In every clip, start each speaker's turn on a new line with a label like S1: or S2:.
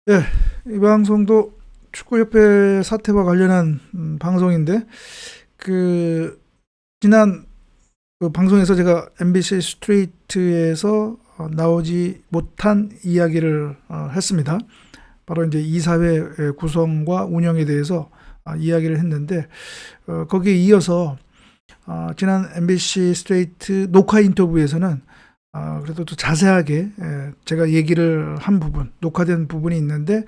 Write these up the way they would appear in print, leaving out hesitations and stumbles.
S1: 예, 이 방송도 축구협회 사태와 관련한 방송인데, 그 지난 그 방송에서 제가 MBC 스트레이트에서 나오지 못한 이야기를 했습니다. 바로 이제 이사회 구성과 운영에 대해서 이야기를 했는데, 거기에 이어서 지난 MBC 스트레이트 녹화 인터뷰에서는 그래도 또 자세하게 제가 얘기를 한 부분, 녹화된 부분이 있는데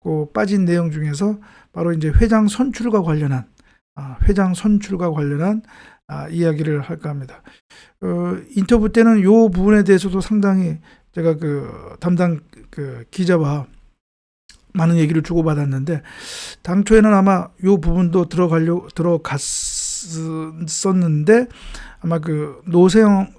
S1: 그 빠진 내용 중에서 바로 이제 회장 선출과 관련한 이야기를 할까 합니다. 인터뷰 때는 요 부분에 대해서도 상당히 제가 그 담당 그 기자와 많은 얘기를 주고받았는데, 당초에는 아마 요 부분도 들어갔었는데 아마 그 노세영,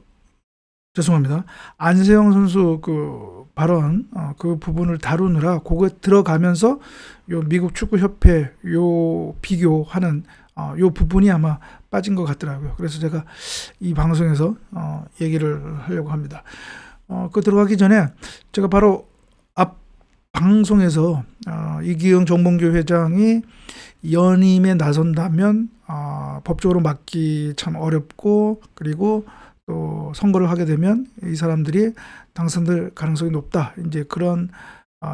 S1: 죄송합니다. 안세영 선수 그 발언, 그 부분을 다루느라 그거 들어가면서 요 미국 축구 협회 요 비교하는 요 부분이 아마 빠진 것 같더라고요. 그래서 제가 이 방송에서 얘기를 하려고 합니다. 그 들어가기 전에 제가 바로 앞 방송에서 이기영 정봉주 회장이 연임에 나선다면 법적으로 막기 참 어렵고, 그리고 또 선거를 하게 되면 이 사람들이 당선될 가능성이 높다, 이제 그런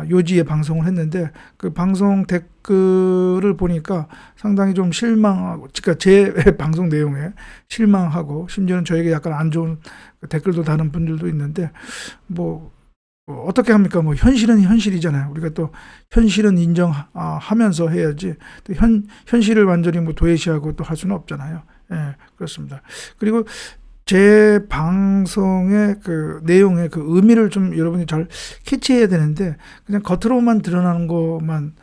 S1: 요지의 방송을 했는데, 그 방송 댓글을 보니까 상당히 좀 실망하고, 그러니까 제 방송 내용에 실망하고, 심지어는 저에게 약간 안 좋은 댓글도 다는 분들도 있는데, 뭐 어떻게 합니까? 뭐 현실은 현실이잖아요. 우리가 또 현실은 인정하면서 해야지, 또 현실을 완전히 뭐 도외시하고 또 할 수는 없잖아요. 예, 그렇습니다. 그리고 제 방송의 그 내용의 그 의미를 좀 여러분이 잘 캐치해야 되는데, 그냥 겉으로만 드러나는 것만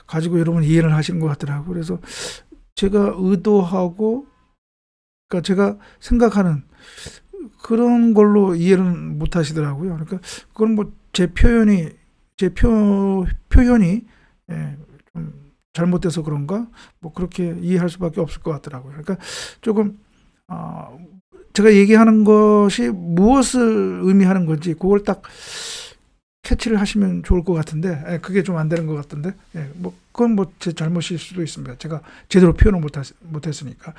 S1: 가지고 여러분 이해를 하시는 것 같더라고요. 그래서 제가 의도하고, 그러니까 제가 생각하는 그런 걸로 이해를 못 하시더라고요. 그러니까 그건 뭐 제 표현이 좀 잘못돼서 그런가? 뭐 그렇게 이해할 수밖에 없을 것 같더라고요. 그러니까 조금 어, 제가 얘기하는 것이 무엇을 의미하는 건지 그걸 딱 캐치를 하시면 좋을 것 같은데, 그게 좀 안 되는 것 같던데, 뭐 그건 뭐 제 잘못일 수도 있습니다. 제가 제대로 표현을 못했으니까.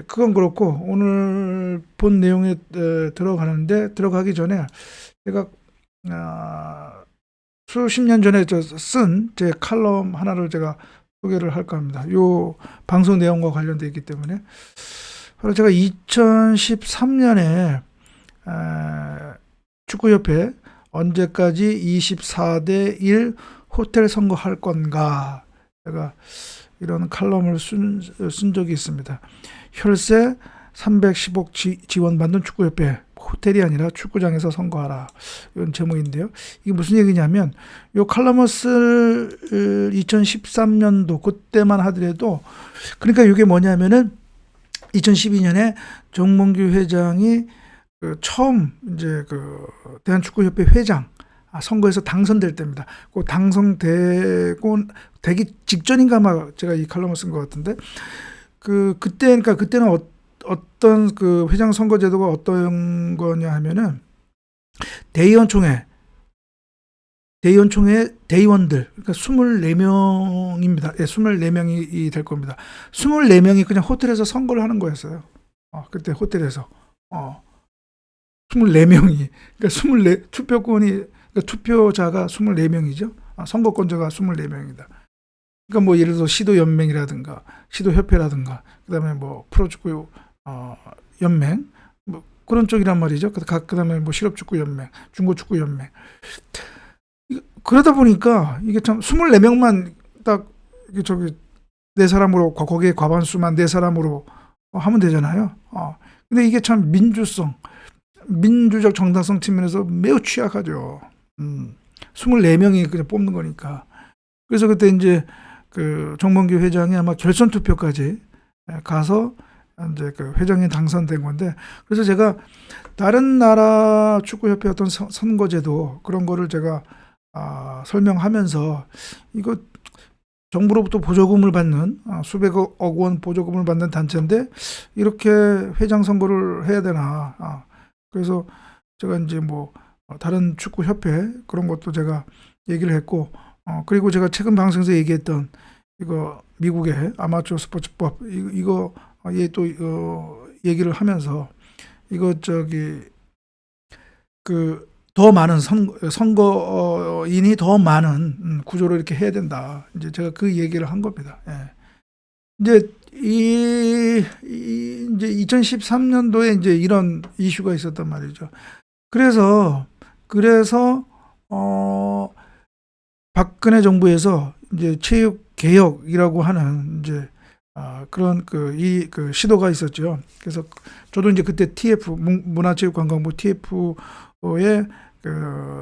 S1: 그건 그렇고, 오늘 본 내용에 들어가는데, 들어가기 전에 제가 수십 년 전에 쓴 제 칼럼 하나를 제가 소개를 할까 합니다. 요 방송 내용과 관련되어 있기 때문에. 바로 제가 2013년에 축구협회 언제까지 24대 1 호텔 선거할 건가, 제가 이런 칼럼을 쓴 적이 있습니다. 혈세 310억 지원받는 축구협회, 호텔이 아니라 축구장에서 선거하라, 이런 제목인데요. 이게 무슨 얘기냐면, 요 칼럼을 쓸 2013년도 그때만 하더라도, 그러니까 이게 뭐냐면은 2012년에 정몽규 회장이 그 처음 이제 그 대한축구협회 회장 선거에서 당선될 때입니다. 그 되기 직전인가 아마 제가 이 칼럼을 쓴 것 같은데, 그러니까 그때는 어떤 그 회장 선거 제도가 어떤 거냐 하면은, 대의원총회 대의원들, 그러니까 24명입니다. 예, 24명이 될 겁니다. 24명이 그냥 호텔에서 선거를 하는 거였어요. 그때 호텔에서. 24명이. 그러니까 그러니까 투표자가 24명이죠. 선거권자가 24명이다. 그러니까 뭐 예를 들어 시도연맹이라든가, 시도협회라든가, 그다음에 뭐 프로축구 연맹, 뭐 그런 쪽이란 말이죠. 그다음에 뭐 실업축구연맹, 중고축구연맹. 그러다 보니까 이게 참 24명만 딱 저기 네 사람으로, 거기에 과반수만 네 사람으로 하면 되잖아요. 근데 이게 참 민주적 정당성 측면에서 매우 취약하죠. 24명이 그냥 뽑는 거니까. 그래서 그때 이제 그 정몽규 회장이 아마 결선 투표까지 가서 이제 그 회장이 당선된 건데, 그래서 제가 다른 나라 축구협회 어떤 선거제도 그런 거를 제가 설명하면서, 이거 정부로부터 보조금을 받는, 수백억 원 보조금을 받는 단체인데 이렇게 회장 선거를 해야 되나. 그래서 제가 이제 뭐 다른 축구 협회 그런 것도 제가 얘기를 했고, 그리고 제가 최근 방송에서 얘기했던 이거 미국의 아마추어 스포츠법 이거 또 얘기를 하면서 이거 더 많은 선거인이 더 많은 구조로 이렇게 해야 된다. 이제 제가 그 얘기를 한 겁니다. 예. 이제 이제 2013년도에 이제 이런 이슈가 있었단 말이죠. 그래서 박근혜 정부에서 이제 체육 개혁이라고 하는 이제 그런 시도가 있었죠. 그래서 저도 이제 그때 TF 문화체육관광부 TF의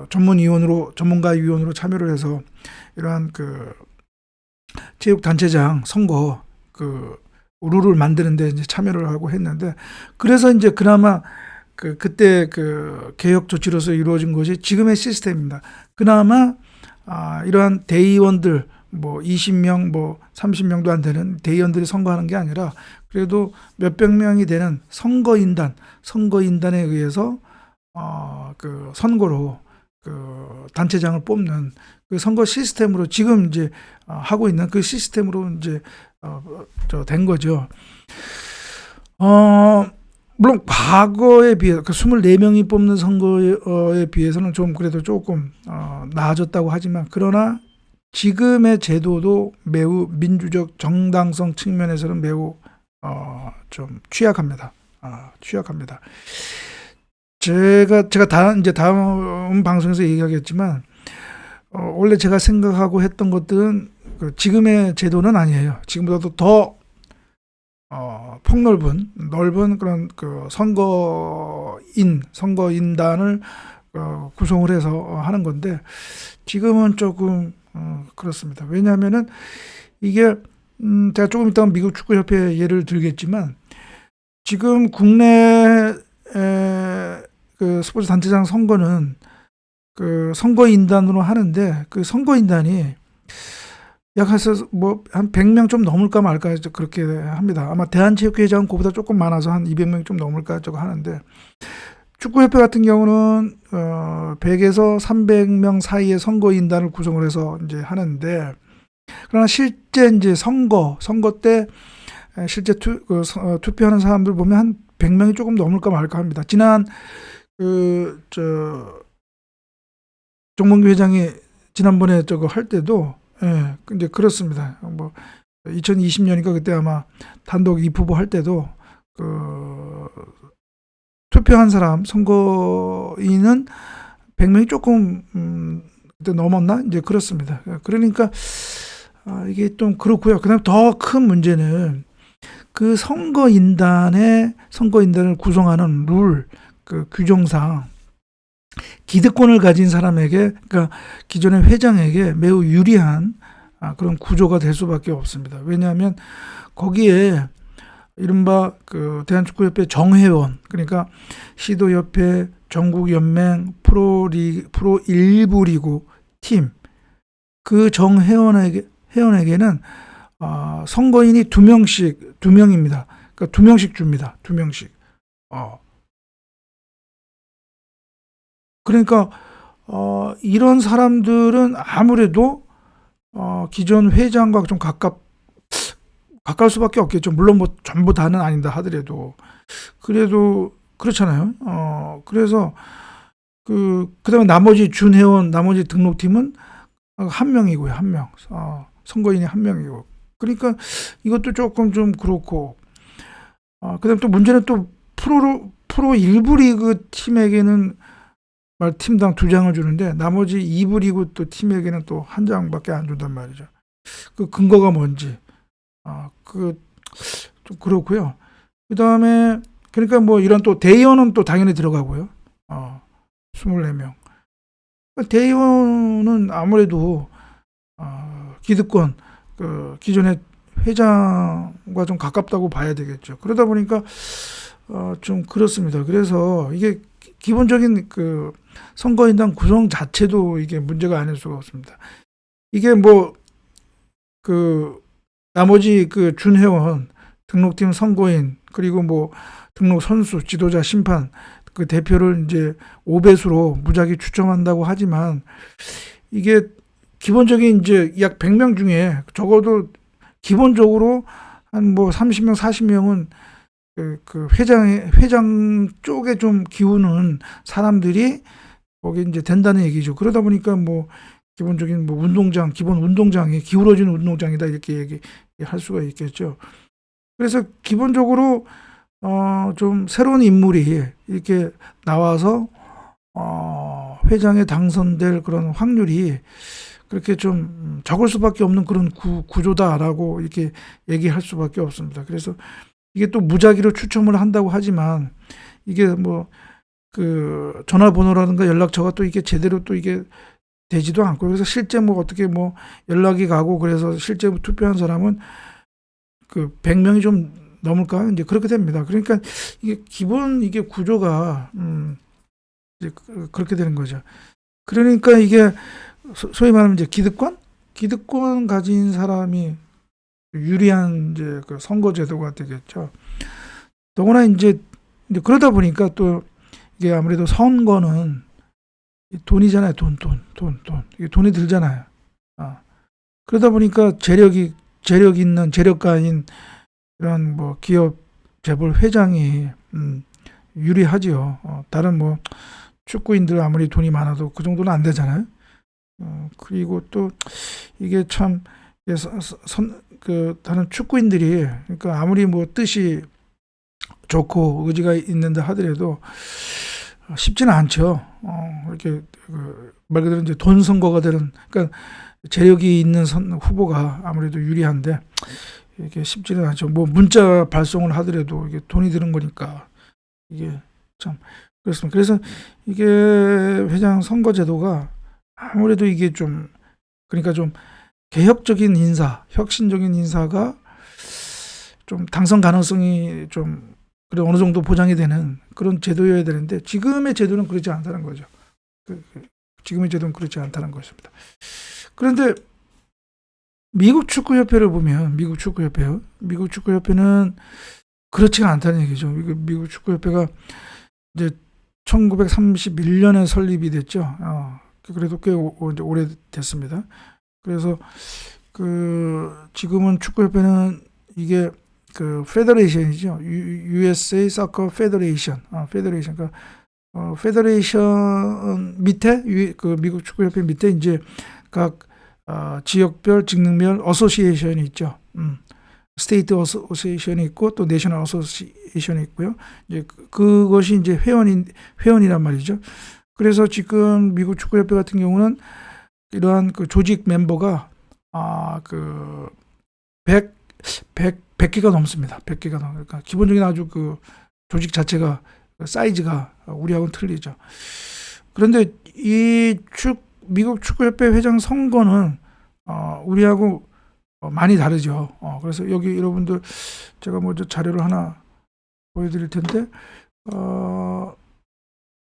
S1: 전문가위원으로 참여를 해서 이러한 체육단체장 선거 룰을 만드는데 이제 참여를 하고 했는데, 그래서 이제 그나마 그때 개혁 조치로서 이루어진 것이 지금의 시스템입니다. 그나마 이러한 대의원들 20명 30명도 안 되는 대의원들이 선거하는 게 아니라 그래도 몇백 명이 되는 선거인단에 의해서 선거로 단체장을 뽑는 그 선거 시스템으로 지금 이제 하고 있는 그 시스템으로 이제 된 거죠. 물론 과거에 비해 24명이 뽑는 선거에 비해서는 좀 그래도 조금 나아졌다고 하지만, 그러나 지금의 제도도 매우 민주적 정당성 측면에서는 매우 좀 취약합니다. 취약합니다. 제가 다음 방송에서 얘기하겠지만 원래 제가 생각하고 했던 것들은 지금의 제도는 아니에요. 지금보다도 더 폭넓은 그런 선거인단을 구성을 해서 하는 건데, 지금은 조금 그렇습니다. 왜냐하면은 이게 제가 조금 이따 미국 축구협회 예를 들겠지만, 지금 국내 스포츠 단체장 선거는 선거인단으로 하는데, 그 선거인단이 약 한 100명 좀 넘을까 말까 그렇게 합니다. 아마 대한체육회장은 그보다 조금 많아서 한 200명 좀 넘을까 하는데, 축구협회 같은 경우는 100에서 300명 사이의 선거인단을 구성을 해서 이제 하는데, 그러나 실제 이제 선거 때 실제 투표하는 사람들 보면 한 100명이 조금 넘을까 말까 합니다. 지난 정몽규 회장이 지난번에 할 때도 이제 그렇습니다. 2020년이니까 그때 아마 단독 입후보 할 때도 투표한 사람 선거인은 100명이 조금 그때 넘었나? 이제 그렇습니다. 그러니까 이게 좀 그렇고요. 그다음에 더 큰 문제는 그 선거인단을 구성하는 룰, 규정상 기득권을 가진 사람에게, 그러니까 기존의 회장에게 매우 유리한 그런 구조가 될 수밖에 없습니다. 왜냐하면 거기에 이른바 대한축구협회 정회원, 그러니까 시도협회, 전국연맹, 프로 1부 리그 팀, 그 정회원에게는 선거인이 2명입니다. 그러니까 2명씩 줍니다. 2명씩. 그러니까 이런 사람들은 아무래도 기존 회장과 좀 가까울 수밖에 없겠죠. 물론 전부 다는 아니다 하더라도 그래도 그렇잖아요. 그래서 그다음에 나머지 준회원, 나머지 등록팀은 한 명이고요. 한 명. 선거인이 한 명이고. 그러니까 이것도 조금 좀 그렇고. 그다음에 또 문제는 또 프로 1부 리그 팀에게는 팀당 2장을 주는데, 나머지 2부 리그 또 팀에게는 또 1장밖에 안 준단 말이죠. 그 근거가 뭔지. 좀 그렇고요. 그다음에 그러니까 이런 또 대의원은 또 당연히 들어가고요. 24명. 대의원은 아무래도 기득권, 기존의 회장과 좀 가깝다고 봐야 되겠죠. 그러다 보니까 좀 그렇습니다. 그래서 이게 기본적인 선거인단 구성 자체도 이게 문제가 아닐 수가 없습니다. 이게 나머지 준회원, 등록팀 선거인, 그리고 등록 선수, 지도자, 심판, 대표를 이제 5배수로 무작위 추첨한다고 하지만, 이게 기본적인 이제 약 100명 중에 적어도 기본적으로 한 뭐 30명, 40명은 그 회장 쪽에 좀 기우는 사람들이 거기 이제 된다는 얘기죠. 그러다 보니까 뭐 기본적인 뭐 기본 운동장이 기울어진 운동장이다 이렇게 얘기할 수가 있겠죠. 그래서 기본적으로 좀 새로운 인물이 이렇게 나와서 회장에 당선될 그런 확률이 그렇게 좀 적을 수밖에 없는 그런 구조다라고 이렇게 얘기할 수밖에 없습니다. 그래서 이게 또 무작위로 추첨을 한다고 하지만 이게 뭐 그 전화번호라든가 연락처가 또 이게 제대로 또 이게 되지도 않고, 그래서 실제 뭐 어떻게 뭐 연락이 가고 그래서 실제 투표한 사람은 그 100명이 좀 넘을까 이제 그렇게 됩니다. 그러니까 이게 기본 이게 구조가 이제 그렇게 되는 거죠. 그러니까 이게 소위 말하면 이제 기득권 가진 사람이 유리한 이제 그 선거 제도가 되겠죠. 더구나 이제 그러다 보니까 또 이게 아무래도 선거는 돈이잖아요. 돈. 이게 돈이 들잖아요. 그러다 보니까 재력가인 이런 뭐 기업 재벌 회장이 유리하지요. 다른 뭐 축구인들 아무리 돈이 많아도 그 정도는 안 되잖아요. 그리고 또 이게 참 다른 축구인들이 그러니까 아무리 뭐 뜻이 좋고 의지가 있는데 하더라도 쉽지는 않죠. 이렇게 말 그대로 이제 돈 선거가 되는, 그러니까 재력이 있는 후보가 아무래도 유리한데 이게 쉽지는 않죠. 뭐 문자 발송을 하더라도 이게 돈이 드는 거니까 이게 참 그렇습니다. 그래서 이게 회장 선거 제도가 아무래도 이게 좀 그러니까 좀 개혁적인 인사, 혁신적인 인사가 좀 당선 가능성이 좀 그래 어느 정도 보장이 되는 그런 제도여야 되는데 지금의 제도는 그렇지 않다는 거죠. 지금의 제도는 그렇지 않다는 것입니다. 그런데 미국 축구협회를 보면 미국 축구협회는 그렇지가 않다는 얘기죠. 미국 축구협회가 이제 1931년에 설립이 됐죠. 그래도 꽤 이제 오래됐습니다. 그래서 지금은 축구협회는 이게 그 페더레이션이죠. USA Soccer Federation. 그러니까 페더레이션 밑에 그 미국 축구협회 밑에 이제 각 지역별 직능별 어소시에이션이 있죠. 스테이트 어소시에이션이 있고 또 내셔널 어소시에이션이 있고요. 이제 그것이 이제 회원이란 말이죠. 그래서 지금 미국 축구협회 같은 경우는 이러한 그 조직 멤버가 100개가 넘습니다. 100개가 넘. 그러니까 기본적인 아주 그 조직 자체가 사이즈가 우리하고는 틀리죠. 그런데 이 미국 축구협회 회장 선거는 우리하고 많이 다르죠. 그래서 여기 여러분들 제가 먼저 자료를 하나 보여드릴 텐데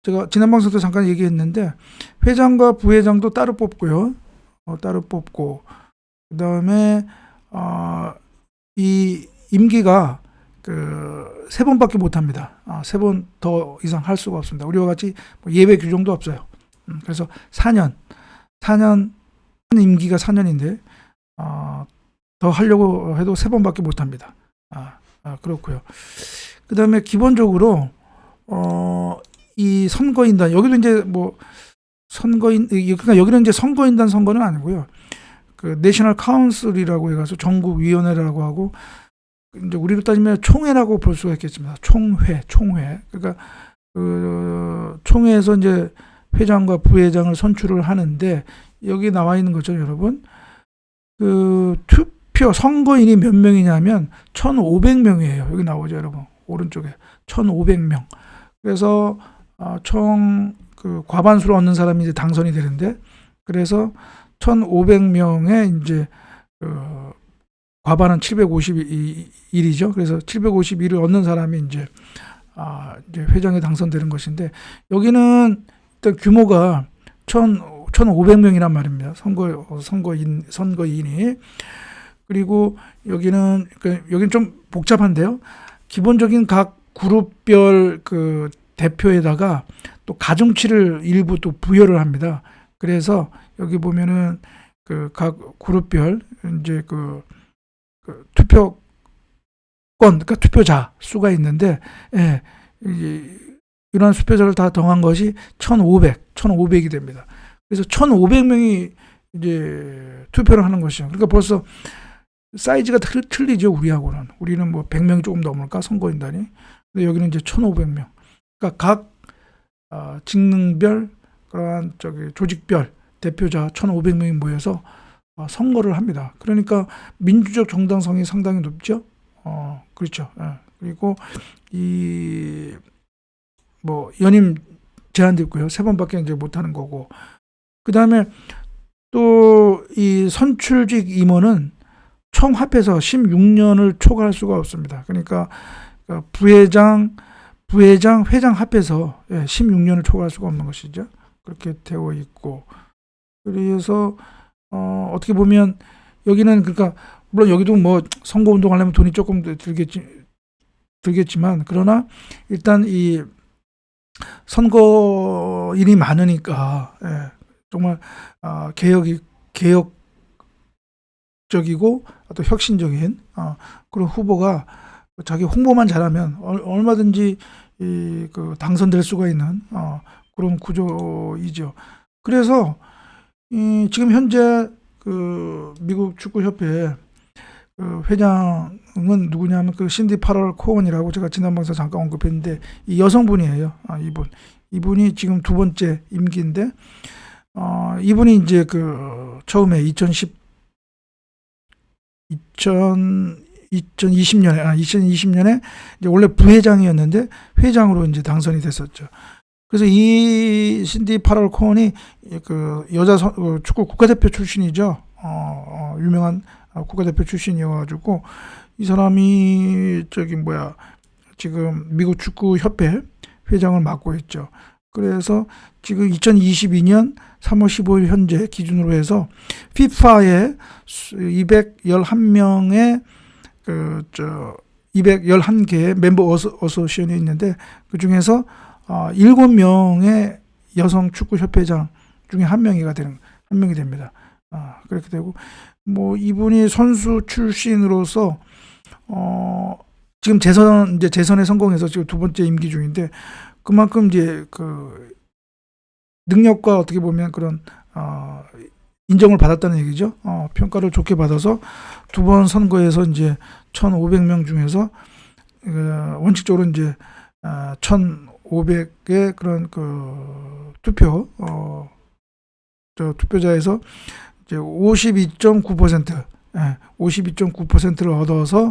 S1: 제가 지난 방송 때 잠깐 얘기했는데 회장과 부회장도 따로 뽑고요. 따로 뽑고 그다음에 이 임기가 그 3번밖에 못 합니다. 3번 더 이상 할 수가 없습니다. 우리와 같이 뭐 예외 규정도 없어요. 그래서 4년 임기가 4년인데 더 하려고 해도 3번밖에 못 합니다. 그렇고요. 그다음에 기본적으로 이 선거인단 여기도 이제 뭐 그러니까 여기는 이제 선거인단 선거는 아니고요. 그 내셔널 카운슬이라고 해가지고 전국 위원회라고 하고 이제 우리로 따지면 총회라고 볼 수가 있겠습니다. 총회. 그러니까 그 총회에서 이제 회장과 부회장을 선출을 하는데 여기 나와 있는 거죠, 여러분. 그 투표 선거인이 몇 명이냐면 1,500명이에요. 여기 나오죠, 여러분. 오른쪽에 1,500명. 그래서 총 그 과반수를 얻는 사람이 이제 당선이 되는데 그래서 1,500명의 이제 과반은 751이죠. 그래서 751을 얻는 사람이 이제 회장에 당선되는 것인데 여기는 일단 규모가 1,500명이란 말입니다. 선거인이. 그리고 여기는 좀 복잡한데요. 기본적인 각 그룹별 그 대표에다가 또 가중치를 일부 또 부여를 합니다. 그래서 여기 보면은 그 각 그룹별 이제 그 투표권, 그러니까 투표자 수가 있는데, 예, 이러한 수표자를 다 더한 것이 1,500이 됩니다. 그래서 1,500명이 이제 투표를 하는 것이죠. 그러니까 벌써 사이즈가 틀리죠, 우리하고는. 우리는 뭐 100명이 조금 넘을까, 선거인단이. 근데 여기는 이제 1,500명. 그러니까 각 직능별, 그러한 조직별 대표자 1,500명이 모여서 선거를 합니다. 그러니까 민주적 정당성이 상당히 높죠. 그렇죠. 예. 그리고 뭐 연임 제한도 있고요. 3번밖에 이제 못 하는 거고. 그다음에 또 이 선출직 임원은 총 합해서 16년을 초과할 수가 없습니다. 그러니까 부회장, 회장 합해서 16년을 초과할 수가 없는 것이죠. 그렇게 되어 있고. 그래서 어떻게 보면 여기는, 그러니까 물론 여기도 뭐 선거 운동하려면 돈이 조금 들겠지만, 그러나 일단 이 선거인이 많으니까 정말 개혁적이고 또 혁신적인 그런 후보가 자기 홍보만 잘하면 얼마든지 당선될 수가 있는 그런 구조이죠. 그래서 지금 현재 그 미국 축구협회 회장은 누구냐면 그 신디 파럴 코언이라고 제가 지난 방송에서 잠깐 언급했는데, 이 여성분이에요. 이분이 지금 2번째 임기인데, 이분이 이제 그 처음에 2020년에 이제 원래 부회장이었는데 회장으로 이제 당선이 됐었죠. 그래서 이 신디 파럴 코언이 그 여자 축구 국가대표 출신이죠. 유명한 국가대표 출신이어가지고, 이 사람이 지금 미국 축구협회 회장을 맡고 있죠. 그래서 지금 2022년 3월 15일 현재 기준으로 해서 FIFA에 211명의 211개의 멤버 어소시에이션이 있는데, 그 중에서 7명의 여성 축구 협회장 중에 한 명이 됩니다. 그렇게 되고, 뭐 이분이 선수 출신으로서 지금 재선에 성공해서 지금 2번째 임기 중인데, 그만큼 이제 그 능력과 어떻게 보면 그런 인정을 받았다는 얘기죠. 평가를 좋게 받아서 2번 선거에서 이제 1,500명 중에서 원칙적으로 이제 1,500의 그런 그 투표자에서 이제 52.9%를 얻어서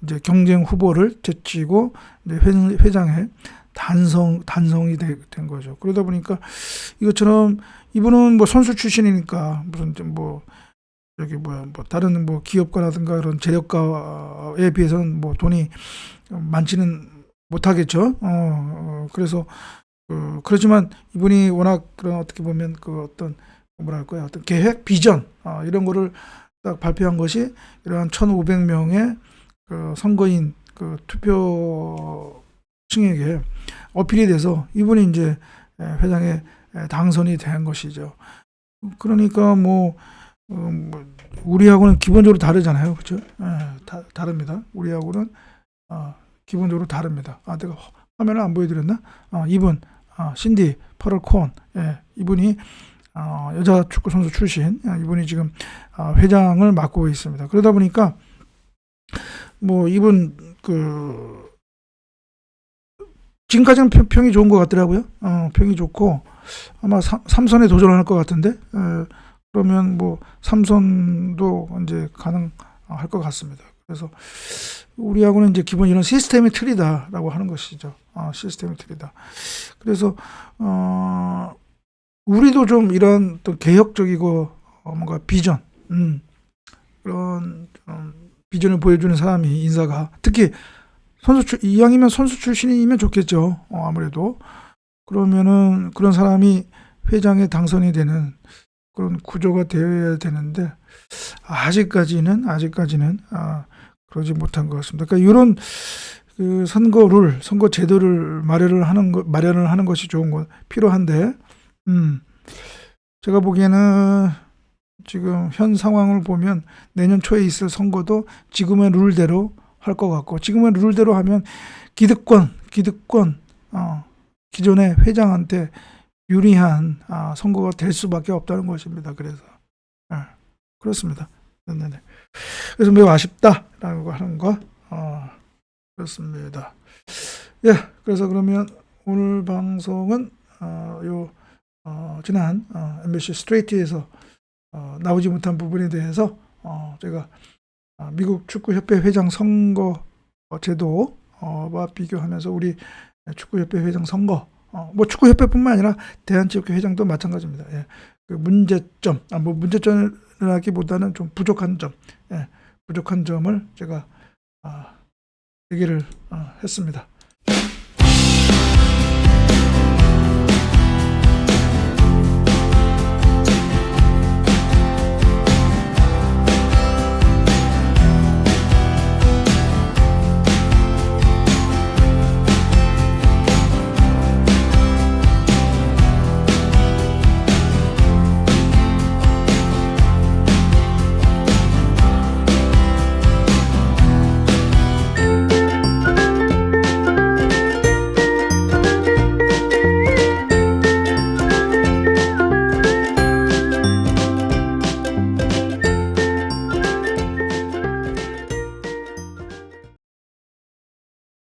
S1: 이제 경쟁 후보를 제치고 이제 회장에 단성이 된 거죠. 그러다 보니까 이것처럼 이분은 뭐 선수 출신이니까 무슨 뭐 다른 뭐 기업가라든가 그런 재력가에 비해서는 뭐 돈이 많지는 못하겠죠. 그래서 그렇지만 이분이 워낙 그런 어떻게 보면 그 어떤 어떤 계획, 비전 이런 거를 딱 발표한 것이 이러한 1,500명의 그 선거인 그 투표층에게 어필이 돼서 이분이 이제 회장에 당선이 된 것이죠. 그러니까 우리하고는 기본적으로 다르잖아요, 그렇죠? 다릅니다. 우리하고는 기본적으로 다릅니다. 내가 화면을 안 보여드렸나? 이분 신디 파럴 코언, 이분이 여자 축구 선수 출신, 이분이 지금 회장을 맡고 있습니다. 그러다 보니까 뭐 이분 지금까지는 평이 좋은 것 같더라고요. 평이 좋고 아마 3선에 도전할 것 같은데, 그러면 뭐 3선도 이제 가능할 것 같습니다. 그래서 우리하고는 이제 기본 이런 시스템의 틀이다라고 하는 것이죠. 시스템의 틀이다. 그래서 우리도 좀 이런 또 개혁적이고 뭔가 비전, 그런 비전을 보여주는 사람이, 인사가, 특히 이왕이면 선수 출신이면 좋겠죠. 아무래도 그러면은 그런 사람이 회장에 당선이 되는 그런 구조가 되어야 되는데, 아직까지는 그러지 못한 것 같습니다. 그러니까 이런 그 선거 제도를 마련을 하는 것이 필요한데, 제가 보기에는 지금 현 상황을 보면 내년 초에 있을 선거도 지금의 룰대로 할 것 같고, 지금의 룰대로 하면 기득권, 기존의 회장한테 유리한 선거가 될 수밖에 없다는 것입니다. 그래서 그렇습니다. 네네. 그래서 매우 아쉽다라고 하는 거 그렇습니다. 예, 그래서 그러면 오늘 방송은 지난 MBC 스트레이트에서 나오지 못한 부분에 대해서 제가 미국 축구협회 회장 선거 제도와 비교하면서 우리 축구협회 회장 선거, 뭐 축구협회뿐만 아니라 대한체육회 회장도 마찬가지입니다. 예, 그 문제점, 뭐 문제점이라기보다는 좀 부족한 점, 부족한 점을 제가 얘기를 했습니다.